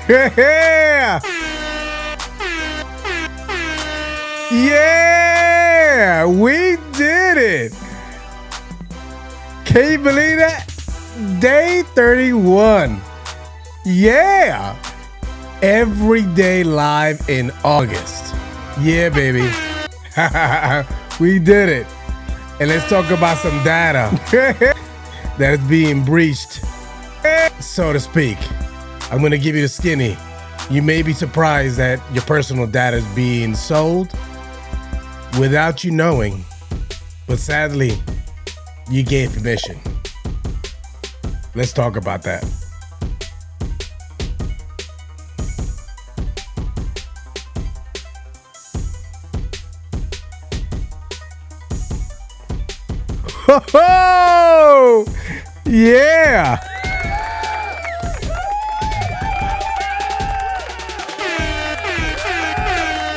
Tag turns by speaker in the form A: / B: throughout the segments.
A: Yeah! Yeah! We did it! Can you believe that? Day 31. Yeah! Every day live in August. Yeah, baby. We did it. And let's talk about some data that is being breached, so to speak. I'm going to give you the skinny. You may be surprised that your personal data is being sold without you knowing, but sadly, you gave permission. Let's talk about that. Oh, yeah.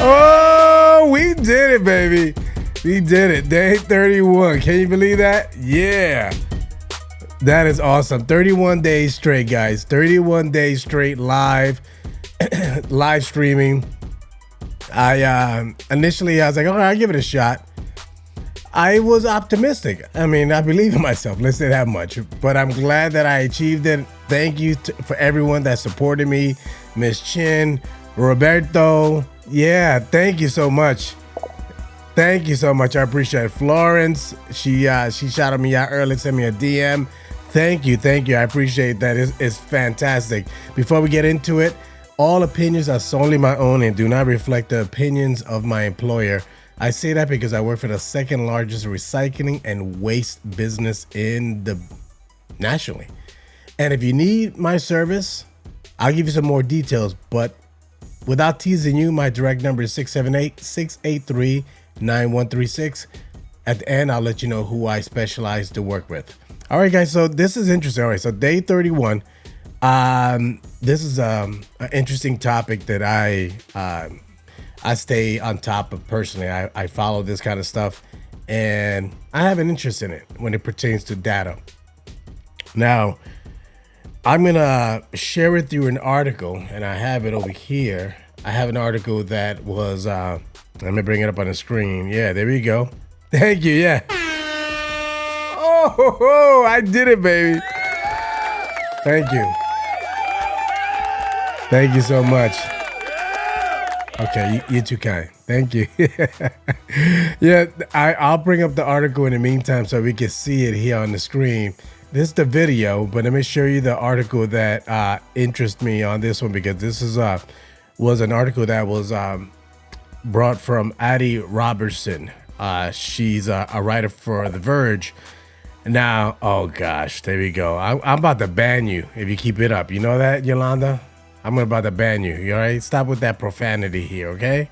A: Oh, we did it, baby. We did it. Day 31. Can you believe that? Yeah. That is awesome. 31 days straight, guys. 31 days straight live, live streaming. Initially I was like, all right, I'll give it a shot. I was optimistic. I mean, I believe in myself. Let's say that much. But I'm glad that I achieved it. Thank you for everyone that supported me. Miss Chin, Roberto. Yeah, thank you so much. Thank you so much. I appreciate it. Florence, she shouted me out early, sent me a DM. Thank you. I appreciate that. It's fantastic. Before we get into it, all opinions are solely my own and do not reflect the opinions of my employer. I say that because I work for the second largest recycling and waste business nationally. And if you need my service, I'll give you some more details, but without teasing you, my direct number is 678-683-9136. At the end, I'll let you know who I specialize to work with. All right, guys, so this is interesting. All right, so day 31. This is an interesting topic that I stay on top of personally. I follow this kind of stuff, and I have an interest in it when it pertains to data. Now, I'm gonna share with you an article, and I have it over here. I have an article that was, let me bring it up on the screen. Yeah, there we go. Thank you, yeah. Oh, I did it, baby. Thank you. Thank you so much. Okay, you're too kind. Thank you. Yeah, I'll bring up the article in the meantime so we can see it here on the screen. This is the video, but let me show you the article that interests me on this one, because this is was an article that was brought from Addie Robertson. She's a writer for The Verge. Now, oh gosh, there we go. I'm about to ban you if you keep it up. You know that, Yolanda? I'm about to ban you. You all right? Stop with that profanity here, okay?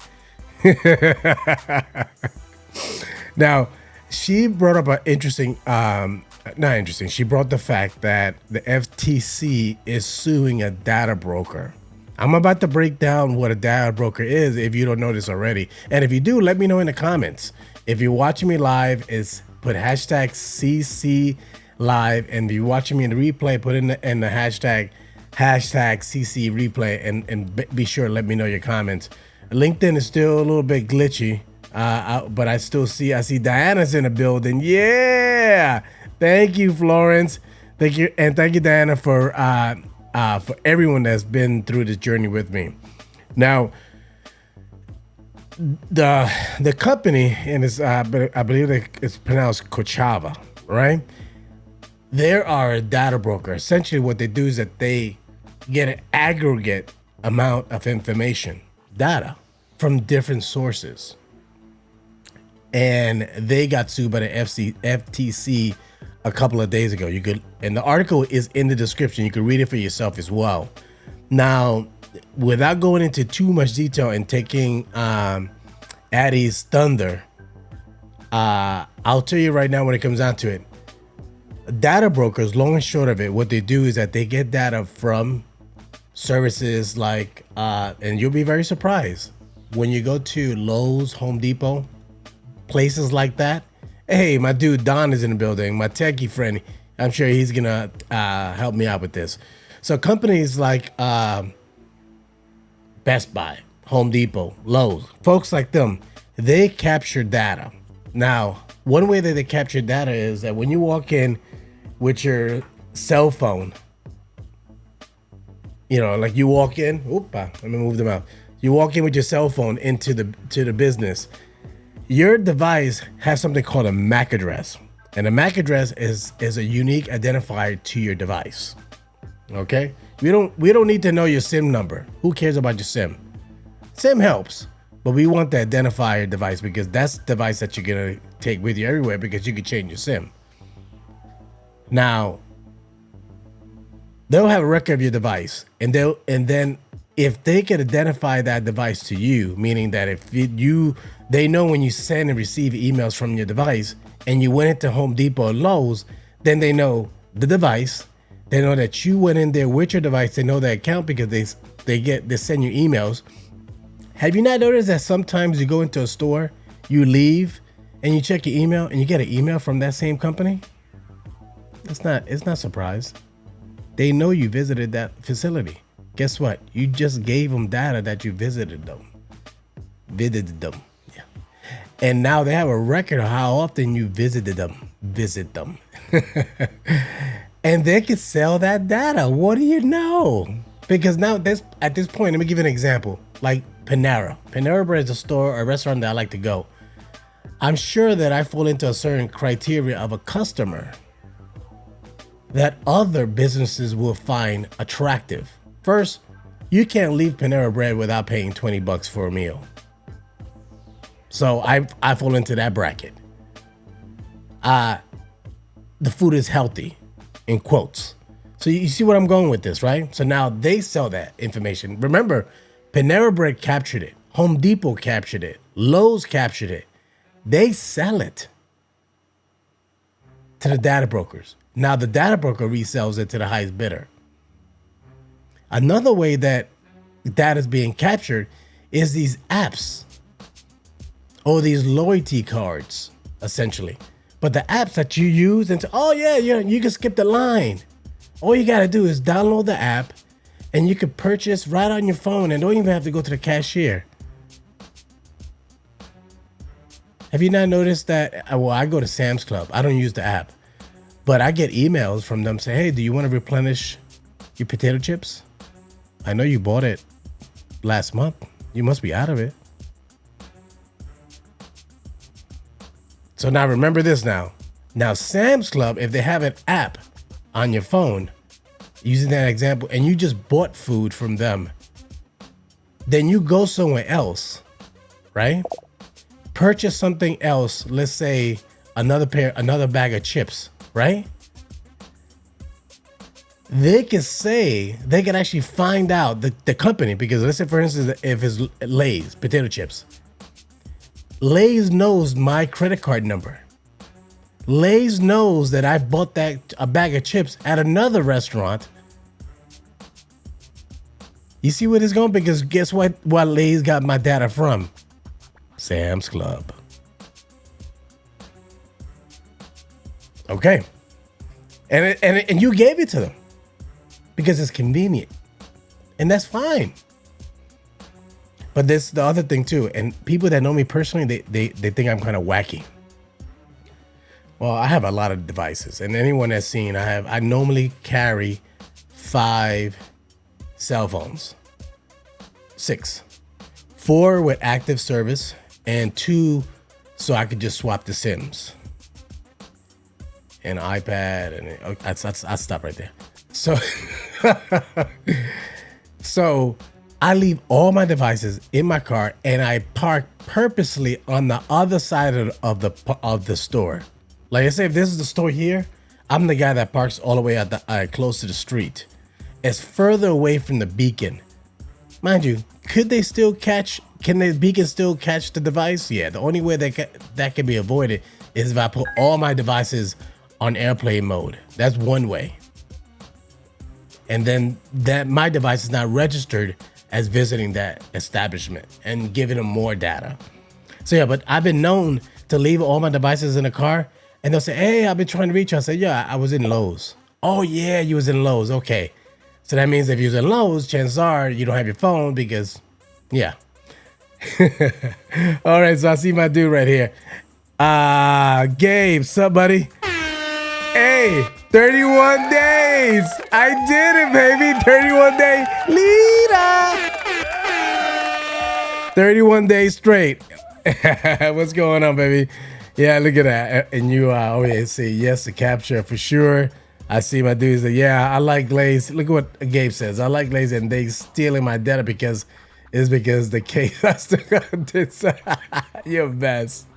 A: Now, she brought up an interesting, not interesting. She brought the fact that the FTC is suing a data broker. I'm about to break down what a data broker is if you don't know this already. And if you do, let me know in the comments. If you're watching me live, put hashtag CCLive, and if you're watching me in the replay, put in the hashtag CCReplay, and be sure to let me know your comments. LinkedIn is still a little bit glitchy, but I see Diana's in the building. Yeah, thank you, Florence. Thank you, and thank you, Diana, for everyone that's been through this journey with me. Now, the company, and I believe it's pronounced Kochava, right? They are a data broker. Essentially, what they do is that they get an aggregate amount of information, data, from different sources. And they got sued by the FTC a couple of days ago. And the article is in the description. You can read it for yourself as well. Now, without going into too much detail and taking Addie's thunder, I'll tell you right now when it comes down to it. Data brokers, long and short of it, what they do is that they get data from services like, and you'll be very surprised when you go to Lowe's, Home Depot, places like that. Hey, my dude Don is in the building, my techie friend. I'm sure he's gonna help me out with this. So companies like Best Buy, Home Depot, Lowe's, folks like them, they capture data. Now, one way that they capture data is that when you walk in with your cell phone, you know, like you walk in, let me move them out. You walk in with your cell phone into the business. Your device has something called a MAC address. And a MAC address is a unique identifier to your device. Okay? We don't need to know your SIM number. Who cares about your SIM? SIM helps, but we want to identify your device because that's the device that you're gonna take with you everywhere because you can change your SIM. Now, they'll have a record of your device, and then if they can identify that device to you, meaning that if they know when you send and receive emails from your device, and you went into Home Depot or Lowe's, then they know the device. They know that you went in there with your device. They know the account because they send you emails. Have you not noticed that sometimes you go into a store, you leave, and you check your email, and you get an email from that same company? It's not a surprise. They know you visited that facility. Guess what? You just gave them data that you visited them. Yeah. And now they have a record of how often you visited them. Visit them. And they can sell that data. What do you know? Because now at this point, let me give you an example. Like Panera. Panera Bread is a store or a restaurant that I like to go. I'm sure that I fall into a certain criteria of a customer that other businesses will find attractive. First, you can't leave Panera Bread without paying $20 for a meal. So I fall into that bracket. The food is healthy, in quotes. So you see what I'm going with this, right? So now they sell that information. Remember, Panera Bread captured it. Home Depot captured it. Lowe's captured it. They sell it to the data brokers. Now the data broker resells it to the highest bidder. Another way that data is being captured is these apps or these loyalty cards, essentially. But the apps that you use and say, oh yeah, you can skip the line. All you gotta do is download the app and you can purchase right on your phone and don't even have to go to the cashier. Have you not noticed that? Well, I go to Sam's Club. I don't use the app, but I get emails from them saying, hey, do you want to replenish your potato chips? I know you bought it last month. You must be out of it. So now remember this now. Now Sam's Club, if they have an app on your phone, using that example, and you just bought food from them, then you go somewhere else, right? Purchase something else. Let's say another bag of chips, right? They can actually find out the company, because let's say, for instance, if it's Lay's potato chips, Lay's knows my credit card number. Lay's knows that I bought a bag of chips at another restaurant. You see where this is going? Because guess what Lay's got my data from? Sam's Club. Okay. And you gave it to them because it's convenient. And that's fine. But this the other thing too, and people that know me personally, they think I'm kind of wacky. Well, I have a lot of devices, and anyone that's seen, I normally carry 5 cell phones. 6. 4 with active service and 2 so I could just swap the SIMs. An iPad, and I'll stop right there. So I leave all my devices in my car and I park purposely on the other side of the store. Like I say, if this is the store here, I'm the guy that parks all the way at close to the street. It's further away from the beacon. Mind you, can the beacon still catch the device? Yeah, the only way that can be avoided is if I put all my devices on airplane mode. That's one way. And then my device is not registered as visiting that establishment and giving them more data. So yeah, but I've been known to leave all my devices in the car and they'll say, hey, I've been trying to reach you. I said, yeah, I was in Lowe's. Oh yeah, you was in Lowe's. Okay. So that means if you was in Lowe's, chances are you don't have your phone because Yeah. All right, so I see my dude right here. Gabe, what's up, buddy? Hey, 31 days. I did it, baby. 31 day leader. 31 days straight. What's going on, baby? Yeah, look at that. And you oh yeah, say yes to capture for sure. I see my dudes that, yeah, I like Glaze. Look at what Gabe says. I like Glaze and they stealing my data because the case I still got this. You're best.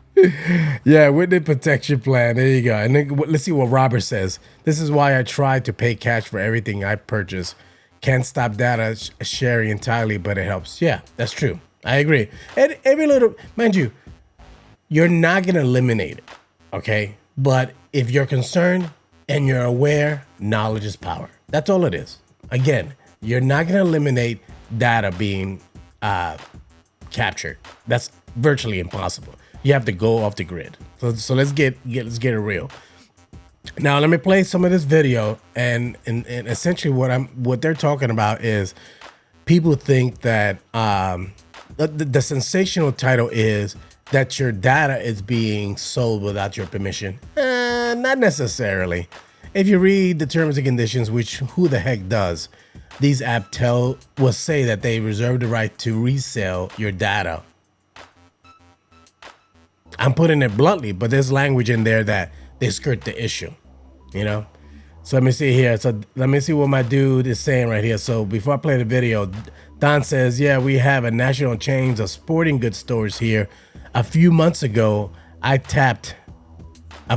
A: Yeah, with the protection plan. There you go. And then let's see what Robert says. This is why I try to pay cash for everything I purchase. Can't stop data sharing entirely, but it helps. Yeah, that's true. I agree. And every little, mind you, you're not going to eliminate it, okay? But if you're concerned and you're aware, knowledge is power. That's all it is. Again, you're not going to eliminate data being captured. That's virtually impossible. You have to go off the grid. So let's get it real. Now let me play some of this video, and essentially what they're talking about is people think that the sensational title is that your data is being sold without your permission. Not necessarily. If you read the terms and conditions, which who the heck does, these apps will say that they reserve the right to resell your data. I'm putting it bluntly, but there's language in there that they skirt the issue, you know? So let me see here. So let me see what my dude is saying right here. So before I play the video, Don says, yeah, we have a national chain of sporting goods stores here. A few months ago, I tapped my, oh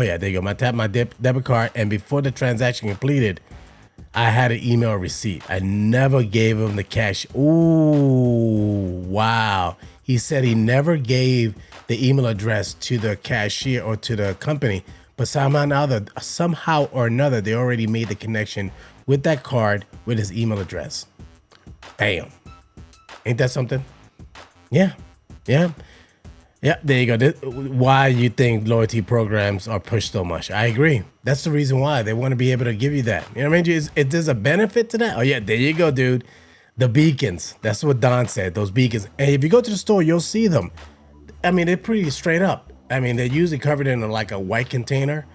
A: yeah, there you go. I tapped my debit card, and before the transaction completed, I had an email receipt. I never gave him the cash. Ooh, wow. He said he never gave the email address to the cashier or to the company, but somehow or another, they already made the connection with that card with his email address. Damn. Ain't that something? Yeah. Yeah, there you go. Why you think loyalty programs are pushed so much. I agree. That's the reason why. They want to be able to give you that. You know what I mean? If there's a benefit to that. Oh, yeah, there you go, dude. The beacons. That's what Don said, those beacons. And if you go to the store, you'll see them. I mean, they're pretty straight up. I mean, they're usually covered in like a white container.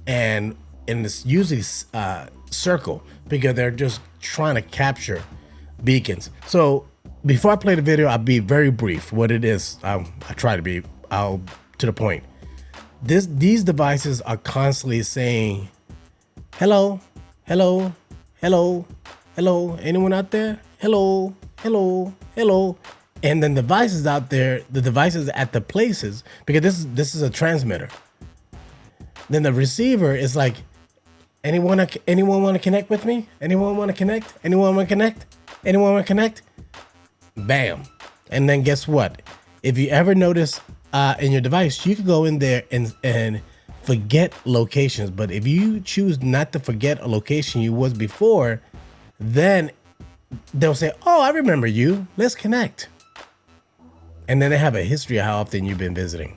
A: And it's usually circle because they're just trying to capture beacons. So before I play the video, I'll be very brief. What it is, I try to be to the point. These devices are constantly saying, hello, hello, hello, hello. Anyone out there? Hello, hello, hello. And then devices out there, the devices at the places, because this is a transmitter. Then the receiver is like, anyone want to connect with me? Anyone want to connect? Anyone want to connect? Anyone want to connect? Bam. And then guess what? If you ever notice in your device, you can go in there and forget locations. But if you choose not to forget a location you was before, then they'll say, oh, I remember you. Let's connect. And then they have a history of how often you've been visiting.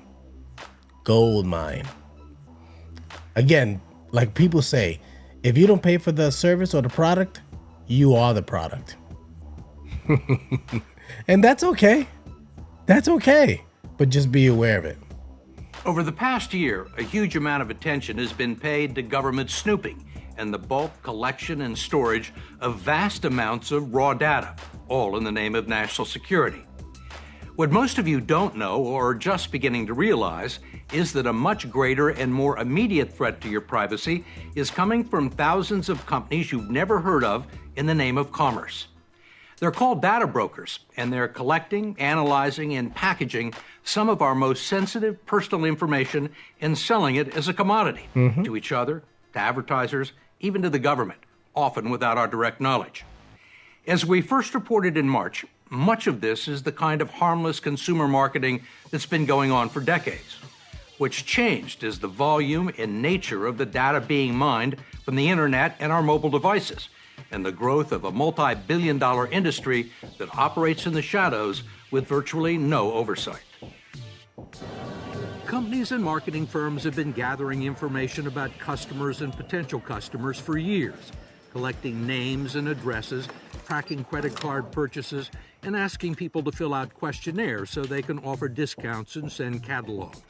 A: Gold mine. Again, like people say, if you don't pay for the service or the product, you are the product. And that's okay. That's okay. But just be aware of it.
B: Over the past year, a huge amount of attention has been paid to government snooping and the bulk collection and storage of vast amounts of raw data, all in the name of national security. What most of you don't know or are just beginning to realize is that a much greater and more immediate threat to your privacy is coming from thousands of companies you've never heard of in the name of commerce. They're called data brokers, and they're collecting, analyzing, and packaging some of our most sensitive personal information and selling it as a commodity to each other, to advertisers, even to the government, often without our direct knowledge. As we first reported in March, much of this is the kind of harmless consumer marketing that's been going on for decades. What's changed is the volume and nature of the data being mined from the internet and our mobile devices, and the growth of a multi-billion-dollar industry that operates in the shadows with virtually no oversight. Companies and marketing firms have been gathering information about customers and potential customers for years. collecting names and addresses, tracking credit card purchases, and asking people to fill out questionnaires so they can offer discounts and send catalogs.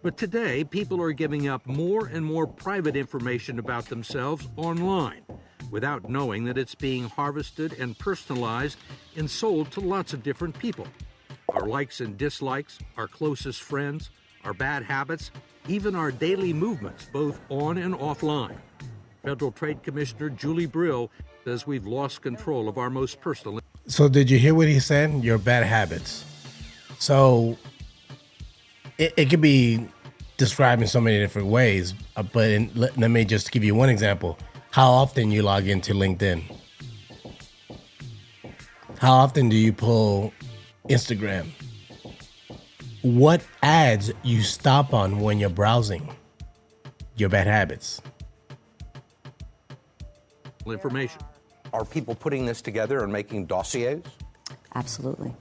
B: But today, people are giving up more and more private information about themselves online without knowing that it's being harvested and personalized and sold to lots of different people. Our likes and dislikes, our closest friends, our bad habits, even our daily movements, both on and offline. Federal Trade Commissioner Julie Brill says we've lost control of our most personal.
A: So did you hear what he said? Your bad habits. So it could be described in so many different ways, but let me just give you one example. How often you log into LinkedIn? How often do you pull Instagram? What ads you stop on when you're browsing? Your bad habits.
B: Information.
C: Are people putting this together and making dossiers?
D: Absolutely.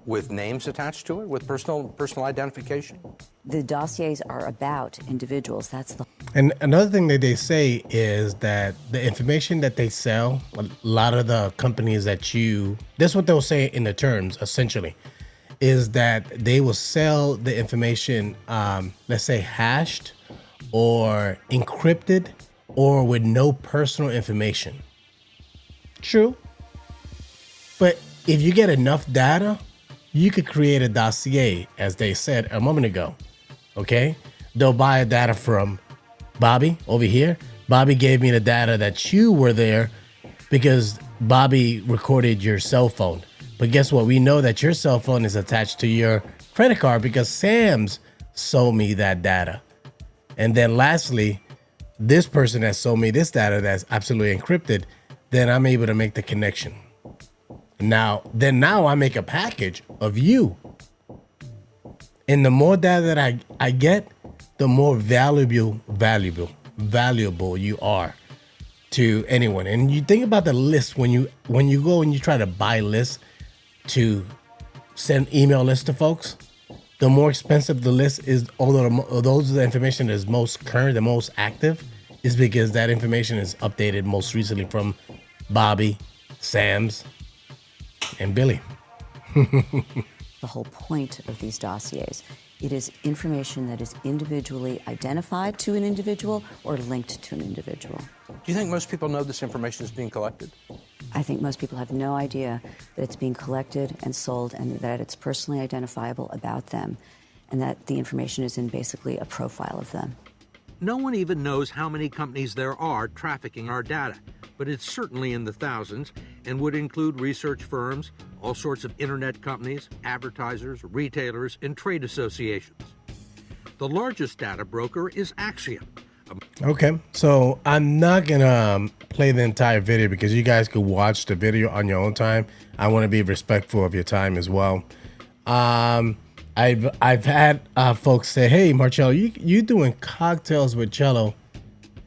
C: With names attached to it, with personal identification?
D: The dossiers are about individuals. That's the.
A: And another thing that they say is that the information that they sell, a lot of the companies that's what they'll say in the terms, essentially, is that they will sell the information, let's say hashed or encrypted or with no personal information. True. But if you get enough data, you could create a dossier, as they said a moment ago. Okay? They'll buy data from Bobby over here. Bobby gave me the data that you were there because Bobby recorded your cell phone. But guess what? We know that your cell phone is attached to your credit card because Sam's sold me that data. And then lastly, this person that sold me this data that's absolutely encrypted, then I'm able to make the connection. Now I make a package of you. And the more data that I get, the more valuable you are to anyone. And you think about the list when you go and you try to buy lists to send email lists to folks, the more expensive the list is, although those are the information that is most current, the most active, is because that information is updated most recently from Bobby, Sam's, and Billy.
D: The whole point of these dossiers. It is information that is individually identified to an individual or linked to an individual.
C: Do you think most people know this information is being collected?
D: I think most people have no idea that it's being collected and sold and that it's personally identifiable about them and that the information is in basically a profile of them.
B: No one even knows how many companies there are trafficking our data, but it's certainly in the thousands and would include research firms, all sorts of internet companies, advertisers, retailers, and trade associations. The largest data broker is Axiom.
A: Okay, so I'm not gonna play the entire video because you guys could watch the video on your own time. I want to be respectful of your time as well. I've had folks say, "Hey, Marcello, you doing cocktails with Chello,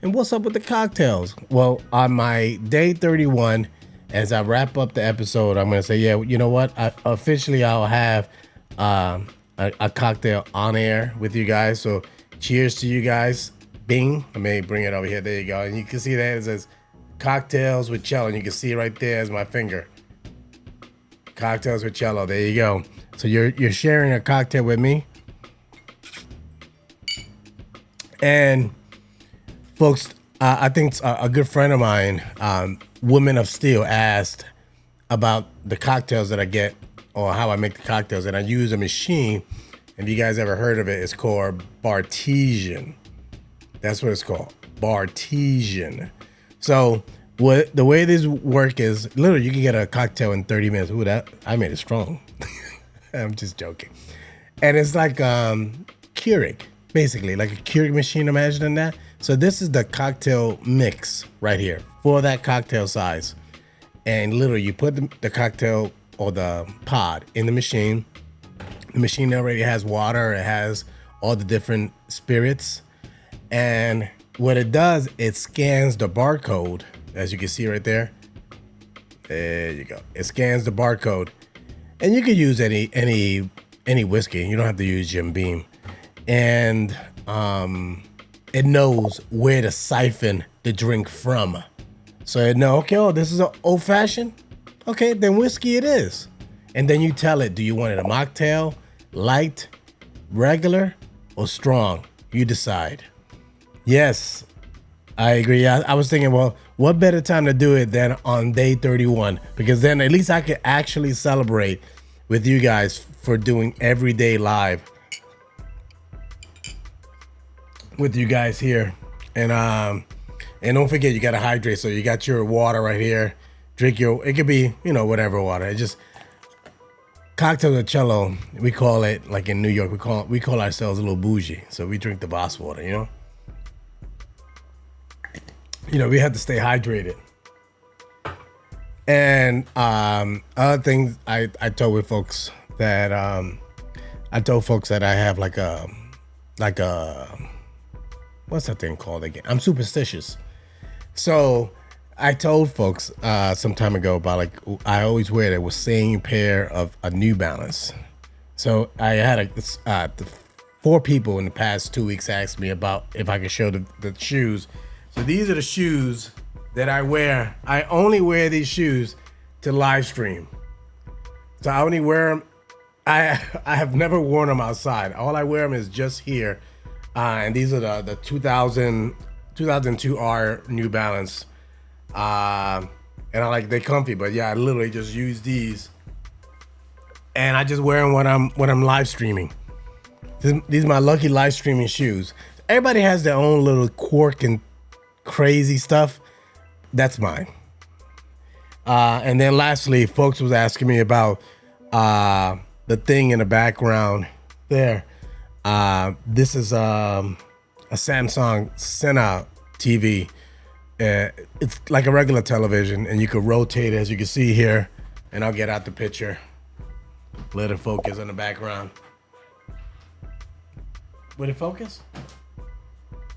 A: and what's up with the cocktails?" Well, on my day 31, as I wrap up the episode, I'm gonna say, "Yeah, you know what? I'll have a cocktail on air with you guys." So, cheers to you guys. Bing. I may bring it over here. There you go. And you can see that it says cocktails with Chello. And you can see right there as my finger. Cocktails with Chello. There you go. So you're sharing a cocktail with me. And folks, I think a good friend of mine, Women of Steel, asked about the cocktails that I get or how I make the cocktails. And I use a machine. If you guys ever heard of it, it's called Bartesian. That's what it's called, Bartesian. So the way this work is, literally, you can get a cocktail in 30 minutes. Ooh, I made it strong. I'm just joking. And it's like Keurig, basically, like a Keurig machine. Imagine that. So this is the cocktail mix right here for that cocktail size. And literally, you put the cocktail or the pod in the machine. The machine already has water. It has all the different spirits. And what it does, it scans the barcode, as you can see right there. There you go. It scans the barcode, and you can use any whiskey. You don't have to use Jim Beam, and it knows where to siphon the drink from. So no, okay, oh, this is an old fashioned. Okay, then whiskey it is. And then you tell it, do you want it a mocktail, light, regular, or strong? You decide. Yes, I agree. I was thinking, well, what better time to do it than on day 31? Because then at least I could actually celebrate with you guys for doing everyday live with you guys here. And don't forget, you got to hydrate. So you got your water right here. Drink your, it could be, whatever water. It just, cocktail of Chello, we call it, like in New York, we call ourselves a little bougie. So we drink the Voss water, we have to stay hydrated. And other things I told with folks that I have like a what's that thing called again? I'm superstitious. So I told folks some time ago about like I always wear the same pair of a New Balance. So I had 4 people in the past 2 weeks asked me about if I could show the shoes. So these are the shoes that I wear. I only wear these shoes to live stream. So I only wear them. I have never worn them outside. All I wear them is just here. And these are the 2002 R New Balance. And they're comfy, but yeah, I literally just use these. And I just wear them when I'm live streaming. These are my lucky live streaming shoes. Everybody has their own little quirk and crazy stuff. That's mine. And then lastly, folks was asking me about the thing in the background there. This is a Samsung Sena TV. It's like a regular television, and you can rotate it, as you can see here. And I'll get out the picture. Let it focus on the background. Would it focus?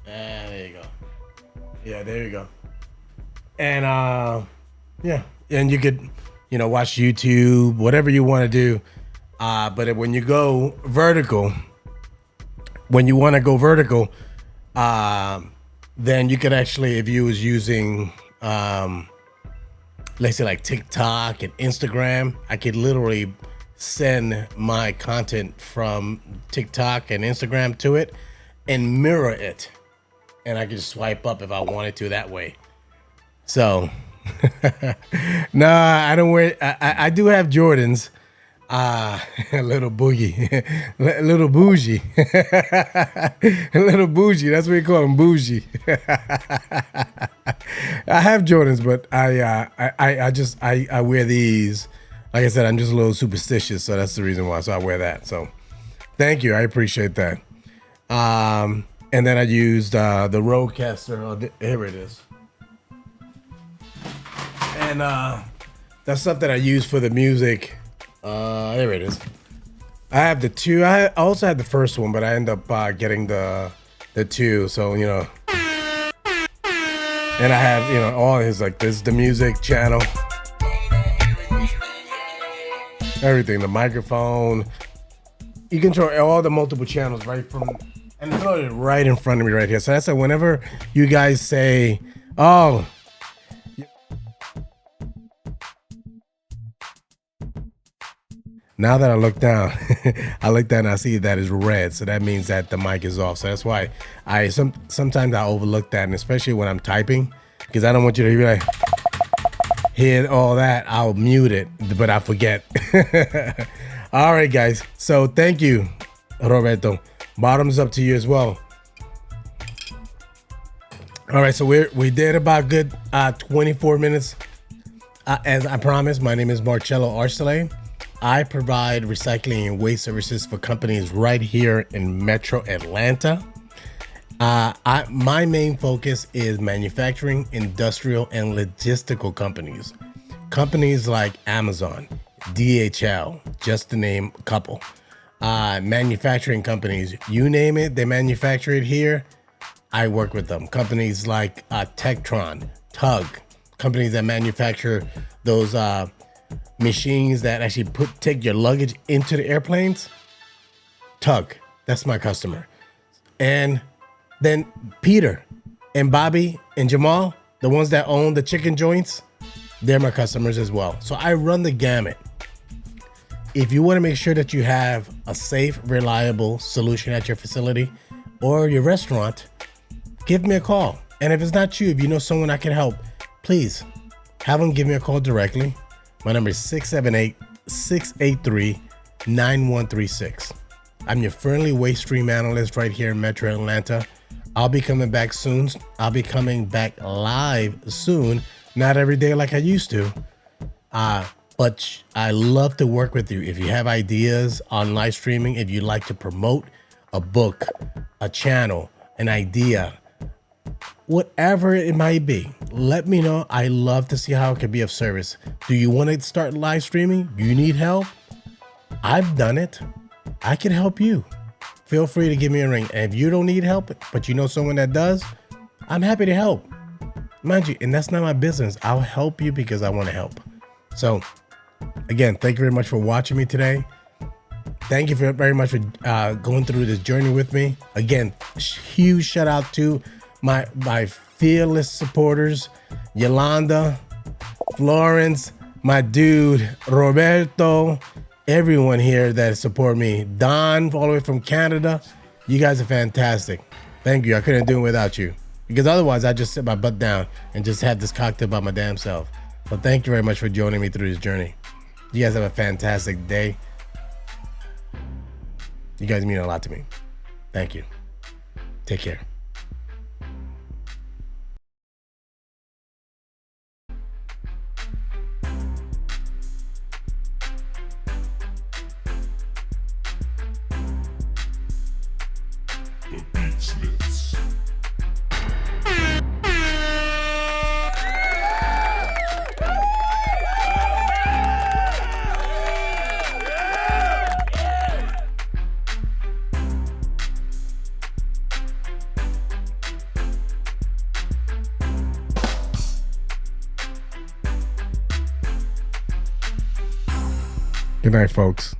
A: There you go. Yeah, there you go. And yeah, and you could, watch YouTube, whatever you want to do. But when you go vertical, then you could actually, if you was using, let's say like TikTok and Instagram, I could literally send my content from TikTok and Instagram to it and mirror it. And I could swipe up if I wanted to that way. So, no, I don't wear, I do have Jordans. A little boogie, a little bougie, a little bougie. That's what we call them, bougie. I have Jordans, but I wear these. Like I said, I'm just a little superstitious, so that's the reason why. So I wear that. So thank you, I appreciate that. And then I used the Rodecaster. Here it is. And that's stuff that I use for the music. There it is. I have the 2. I also had the first one, but I end up getting the 2. So and I have all his, like, this is the music channel, everything, the microphone. You control all the multiple channels right from, and it's loaded right in front of me right here. So that's like whenever you guys say, oh. Now that I look down, and I see that it's red, so that means that the mic is off. So that's why sometimes I overlook that, and especially when I'm typing, because I don't want you to be like, hear all that. I'll mute it, but I forget. All right, guys. So thank you, Roberto. Bottoms up to you as well. All right, so we did about good 24 minutes. As I promised, my name is Marcello Arcelay. I provide recycling and waste services for companies right here in Metro Atlanta. My main focus is manufacturing, industrial, and logistical companies. Companies like Amazon, DHL, just to name a couple. Manufacturing companies, you name it, they manufacture it here. I work with them. Companies like Tektron, Tug, companies that manufacture those machines that actually take your luggage into the airplanes. Tug, that's my customer. And then Peter and Bobby and Jamal, the ones that own the chicken joints, they're my customers as well. So I run the gamut. If you want to make sure that you have a safe, reliable solution at your facility or your restaurant, give me a call. And if it's not you, if you know someone I can help, please have them give me a call directly. My number is 678-683-9136. I'm your friendly waste stream analyst right here in Metro Atlanta. I'll be coming back soon. I'll be coming back live soon. Not every day like I used to. But I love to work with you. If you have ideas on live streaming, if you'd like to promote a book, a channel, an idea, whatever it might be, let me know. I love to see how it can be of service. Do you want to start live streaming? Do you need help? I've done it. I can help you. Feel free to give me a ring. And if you don't need help, but you know someone that does, I'm happy to help. Mind you, and that's not my business. I'll help you because I want to help. So again, thank you very much for watching me today. Thank you very much for going through this journey with me. Again, huge shout out to my fearless supporters, Yolanda, Florence, my dude, Roberto, everyone here that support me. Don, all the way from Canada. You guys are fantastic. Thank you. I couldn't do it without you. Because otherwise, I'd just sit my butt down and just have this cocktail by my damn self. So thank you very much for joining me through this journey. You guys have a fantastic day. You guys mean a lot to me. Thank you. Take care.
E: The Beatsmiths.
A: Good night, folks.